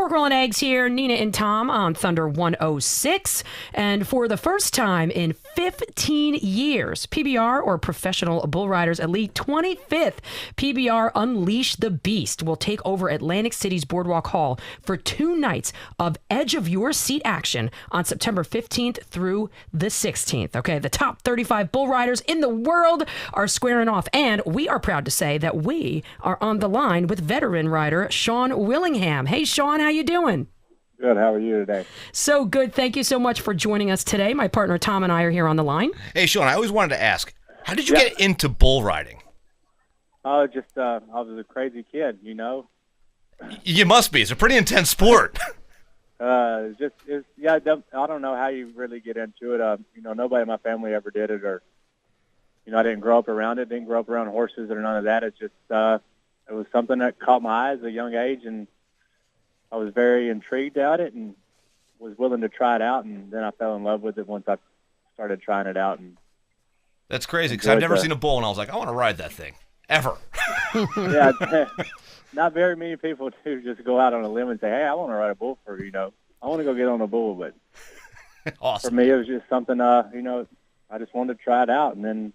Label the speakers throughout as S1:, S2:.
S1: Pork Roll and Eggs here, Nina and Tom on Thunder 106. And for the first time in 15 years, PBR, or Professional Bull Riders Elite 25th PBR Unleash the Beast, will take over Atlantic City's Boardwalk Hall for 2 nights of edge of your seat action on September 15th through the 16th. Okay, the top 35 bull riders in the world are squaring off, and we are proud to say that we are on the line with veteran rider Sean Willingham. Hey, Sean, how you doing?
S2: Good. How are you today?
S1: So good. Thank you so much for joining us today. My partner Tom and I are here on the line.
S3: Hey, Sean, I always wanted to ask, how did you get into bull riding?
S2: I was a crazy kid, you know.
S3: You must be. It's a pretty intense sport.
S2: I don't know how you really get into it. Nobody in my family ever did it, or, I didn't grow up around it. Didn't grow up around horses or none of that. It's just, it was something that caught my eye at a young age, and I was very intrigued at it and was willing to try it out, and then I fell in love with it once I started trying it out. And
S3: that's crazy, because I've never seen a bull, and I was like, I want to ride that thing, ever.
S2: Yeah, not very many people do just go out on a limb and say, hey, I want to ride a bull I want to go get on a bull, but
S3: awesome.
S2: For me it was just something, I just wanted to try it out, and then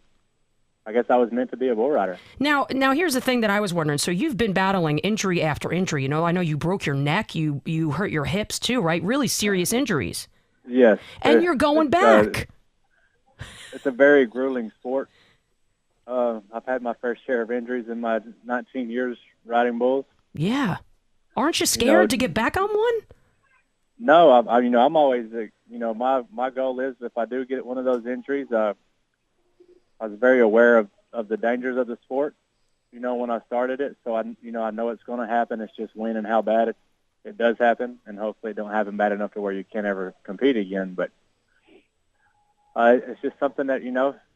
S2: I guess I was meant to be a bull rider.
S1: Now, here's the thing that I was wondering. So you've been battling injury after injury. I know you broke your neck. You hurt your hips too, right? Really serious injuries.
S2: Yes.
S1: And you're going back.
S2: It's a very grueling sport. I've had my fair share of injuries in my 19 years riding bulls.
S1: Yeah. Aren't you scared to get back on one?
S2: No, I'm always, my goal is if I do get one of those injuries, I was very aware of the dangers of the sport, when I started it. So I know it's going to happen. It's just when and how bad it does happen, and hopefully it don't happen bad enough to where you can't ever compete again. But it's just something that,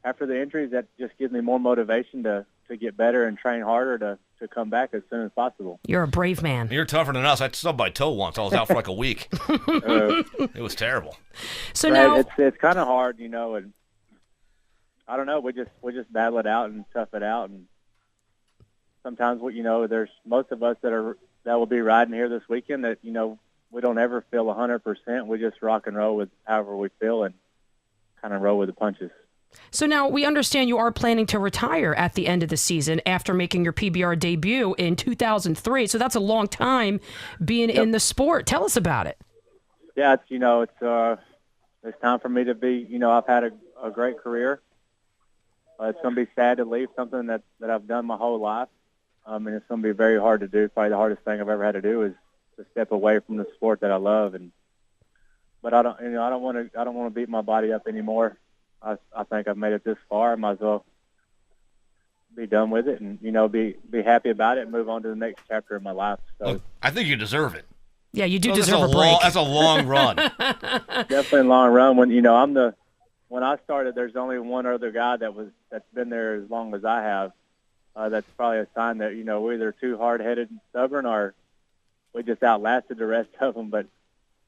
S2: after the injuries, that just gives me more motivation to get better and train harder to come back as soon as possible.
S1: You're a brave man.
S3: You're tougher than us. I stubbed my toe once. I was out for like a week. It was terrible.
S1: So now
S2: it's kind of hard, and I don't know. We just battle it out and tough it out, and sometimes there's most of us that will be riding here this weekend that we don't ever feel 100%. We just rock and roll with however we feel and kind of roll with the punches.
S1: So now we understand you are planning to retire at the end of the season after making your PBR debut in 2003. So that's a long time being in the sport. Tell us about it.
S2: Yeah, it's time for me to be. I've had a great career. It's going to be sad to leave something that I've done my whole life, and it's going to be very hard to do. Probably the hardest thing I've ever had to do is to step away from the sport that I love. But I don't want to beat my body up anymore. I think I've made it this far. I might as well be done with it and be happy about it and move on to the next chapter of my life. So
S3: look, I think you deserve it.
S1: Yeah, you do deserve a break.
S3: That's a long run.
S2: Definitely a long run. When I started, there's only one other guy that's been there as long as I have. That's probably a sign that we're either too hard-headed and stubborn, or we just outlasted the rest of them. But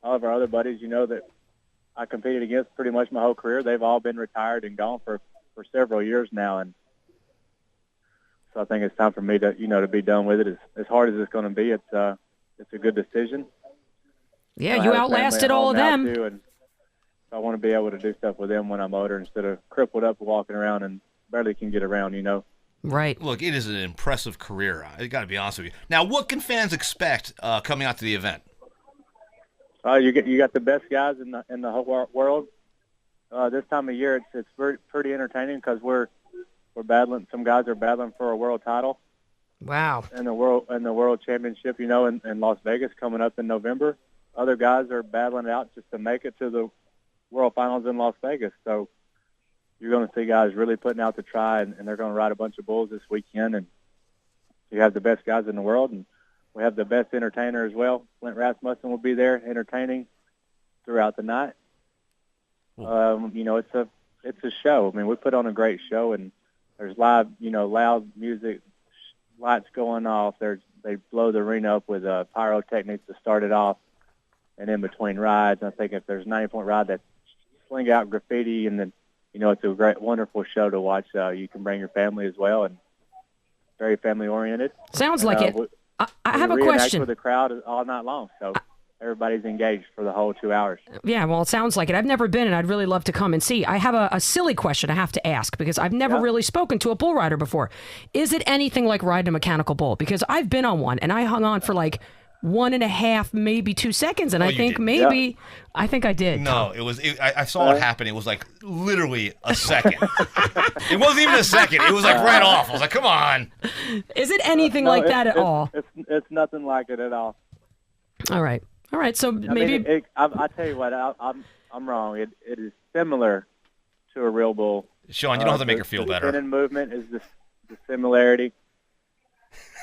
S2: all of our other buddies, that I competed against pretty much my whole career, they've all been retired and gone for several years now, and so I think it's time for me to to be done with it. As hard as it's going to be, it's a good decision.
S1: Yeah, you outlasted all of them.
S2: Too, and I want to be able to do stuff with them when I'm older instead of crippled up walking around and barely can get around.
S1: Right.
S3: Look, it is an impressive career. I got to be honest with you. Now, what can fans expect coming out to the event?
S2: You got the best guys in the whole world. This time of year, it's pretty entertaining because we're battling. Some guys are battling for a world title.
S1: Wow.
S2: And the world championship, in Las Vegas coming up in November. Other guys are battling it out just to make it to the world finals in Las Vegas. So you're going to see guys really putting out the try, and they're going to ride a bunch of bulls this weekend. And you have the best guys in the world, and we have the best entertainer as well. Flint Rasmussen will be there entertaining throughout the night. It's a show. I mean, we put on a great show, and there's live, loud music, lights going off. They blow the arena up with pyrotechnics to start it off, and in between rides. I think if there's a 90-point ride, that sling out graffiti, and then it's a great, wonderful show to watch. You can bring your family as well, and very family oriented.
S1: Sounds like it. I have a question
S2: with the crowd all night long. So everybody's engaged for the whole 2 hours.
S1: Yeah, well, it sounds like it. I've never been, and I'd really love to come and see. I have a silly question I have to ask because I've never really spoken to a bull rider before. Is it anything like riding a mechanical bull? Because I've been on one, and I hung on for like 1.5, maybe 2 seconds, and I think maybe I think I did.
S3: No, it was. I saw it happen. It was like literally a second. It wasn't even a second. It was like right off. I was like, come on.
S1: Is it anything like that at all?
S2: It's nothing like it at all.
S1: All right. So maybe
S2: I tell you what, I'm wrong. It is similar to a real bull.
S3: Sean, you don't have to make her feel better.
S2: The spin and movement is the similarity.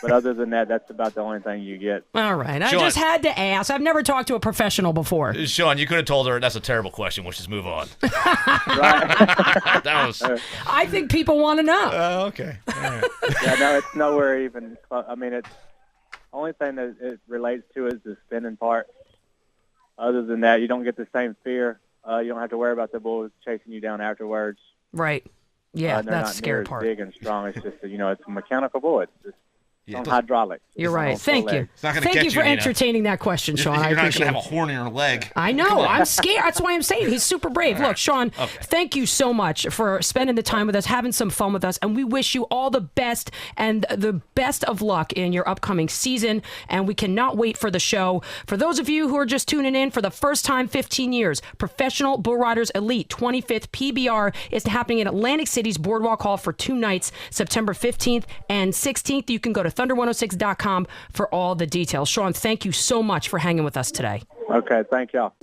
S2: But other than that, that's about the only thing you get.
S1: All right. I
S3: Sean,
S1: just had to ask. I've never talked to a professional before.
S3: Sean, you could have told her that's a terrible question. We'll just move on.
S2: Right.
S3: That was.
S1: I think people want to know.
S3: Okay. All right.
S2: Yeah, no, it's nowhere even close. I mean, it's only thing that it relates to is the spinning part. Other than that, you don't get the same fear. You don't have to worry about the bulls chasing you down afterwards.
S1: Right. Yeah,
S2: they're
S1: that's
S2: not
S1: the scary
S2: near
S1: part.
S2: as big and strong. It's just it's a mechanical bull. It's just on hydraulics.
S1: You're right. Thank you.
S3: It's not gonna
S1: Thank
S3: get
S1: you for
S3: Nina.
S1: entertaining that question, Sean. I
S3: You're not
S1: appreciate
S3: going to
S1: it.
S3: have a horn in her leg.
S1: I know. I'm scared. That's why I'm saying he's super brave. Look, Sean, thank you so much for spending the time with us, having some fun with us, and we wish you all the best and the best of luck in your upcoming season, and we cannot wait for the show. For those of you who are just tuning in for the first time 15 years, Professional Bull Riders Elite 25th PBR is happening in Atlantic City's Boardwalk Hall for 2 nights, September 15th and 16th. You can go to thunder106.com for all the details. Sean, thank you so much for hanging with us today.
S2: Okay, thank y'all.